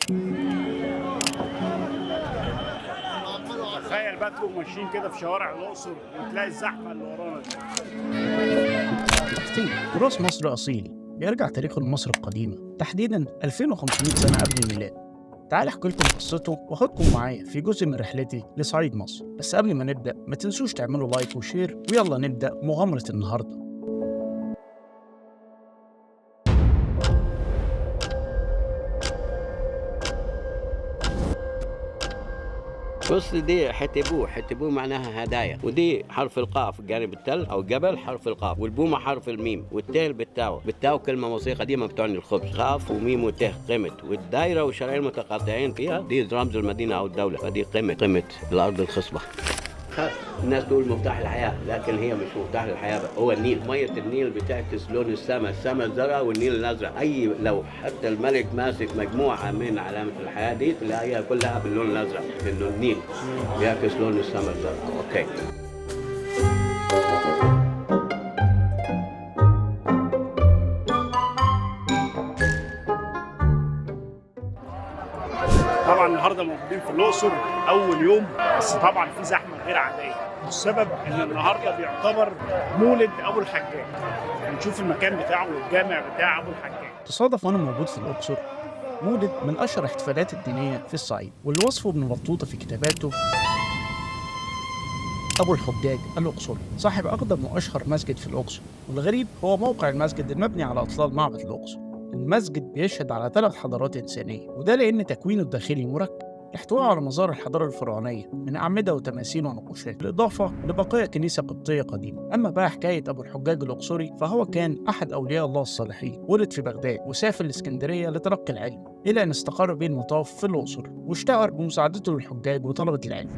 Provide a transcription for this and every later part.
تخيل بقى تبقوا ماشيين كده في شوارع الأقصر وتلاقي الزحمة اللي ورانا دي. تحتيه تراث مصر أصيل بيرجع تاريخه لمصر القديمة، تحديدا 2500 سنة قبل الميلاد. تعال احكي لكم قصته واخدكم معايا في جزء من رحلتي لصعيد مصر. بس قبل ما نبدأ ما تنسوش تعملوا لايك وشير، ويلا نبدأ مغامرة النهاردة. بص، دي حتبوه. حتبوه معناها هدايا، ودي حرف القاف جانب التل او جبل حرف القاف، والبومه حرف الميم، والتال بالتاو. بالتاو كلمه موسيقى قديمه بتعني الخبز، قاف وميم وته قمت، والدايره والشرعين المتقاطعين فيها دي رمز المدينه او الدوله، فدي قمت الارض الخصبه. الناس تقول مفتاح الحياة، لكن هي مش مفتاح الحياة بقى. هو النيل. مية النيل بتعكس لون السماء الزرقاء والنيل الأزرق. لو حتى الملك ماسك مجموعة من علامة الحياة دي تلاقيها كلها باللون الأزرق، لأنه النيل بيعكس لون السماء الزرقاء. أوكي. طبعا النهارده موجودين في الأقصر أول يوم، بس طبعا في زحمة غير عادية، والسبب إن النهارده بيعتبر مولد أبو الحجاج. هنشوف المكان بتاعه والجامع بتاع أبو الحجاج. تصادف وأنا موجود في الأقصر مولد من أشهر الاحتفالات الدينية في الصعيد، واللي وصفه ابن بطوطة في كتاباته أبو الحجاج الأقصري، صاحب أقدم وأشهر مسجد في الأقصر. والغريب هو موقع المسجد المبني على أطلال معبد الأقصر. المسجد بيشهد على 3 حضارات إنسانية، وده لأن تكوينه الداخلي مركب، احتوائه على مظاهر الحضارة الفرعونية من أعمدة وتماثيل ونقوشات، بالإضافة لبقايا كنيسة قبطية قديمة. أما بقى حكاية أبو الحجاج الأقصري، فهو كان أحد أولياء الله الصالحين، ولد في بغداد وسافر الإسكندرية لتلقي العلم، إلى أن استقر به المطاف في الأقصر، واشتهر بمساعدته للحجاج وطلبة العلم.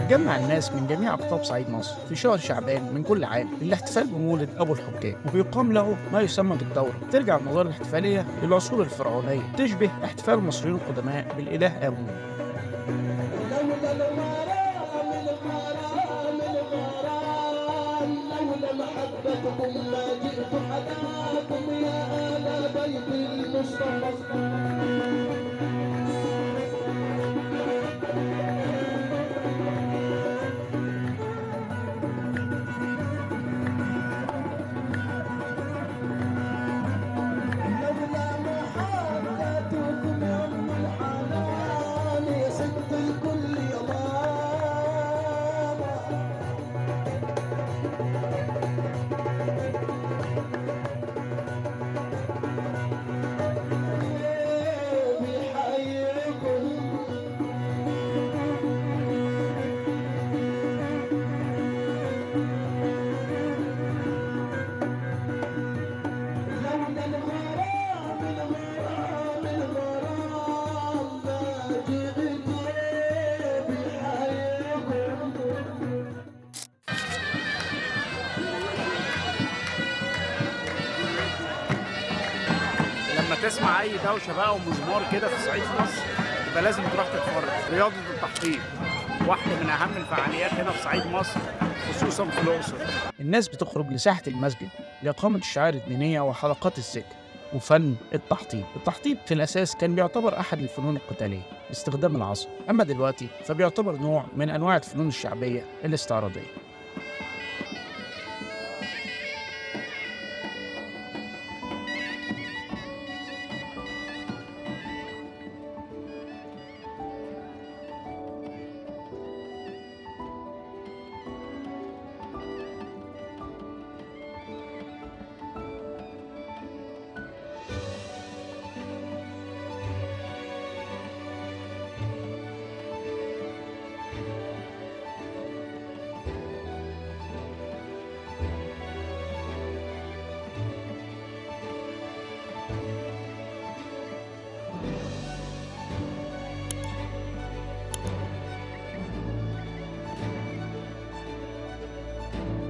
جمع الناس من جميع أقطاب صعيد مصر في شهر شعبان من كل عام للاحتفال بمولد أبو الحجاج، وبيقام له ما يسمى بالدورة. ترجع المظاهر الاحتفالية للعصور الفرعونية، تشبه احتفال المصريين القدماء بالإله آمون. تسمع اي دوشه بقى ومزمار كده في صعيد مصر يبقى لازم تروح تتفرج. رياضه التحطيب واحده من اهم الفعاليات هنا في صعيد مصر، خصوصا في الاقصر. الناس بتخرج لساحة المسجد لإقامة الشعائر الدينية وحلقات الذكر وفن التحطيب. التحطيب في الأساس كان بيعتبر أحد الفنون القتالية باستخدام العصا، أما دلوقتي فبيعتبر نوع من أنواع الفنون الشعبية الاستعراضية.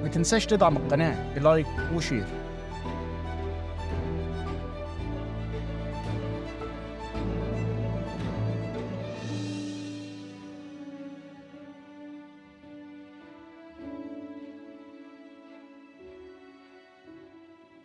ما تنساش تدعم القناة بلايك وشير.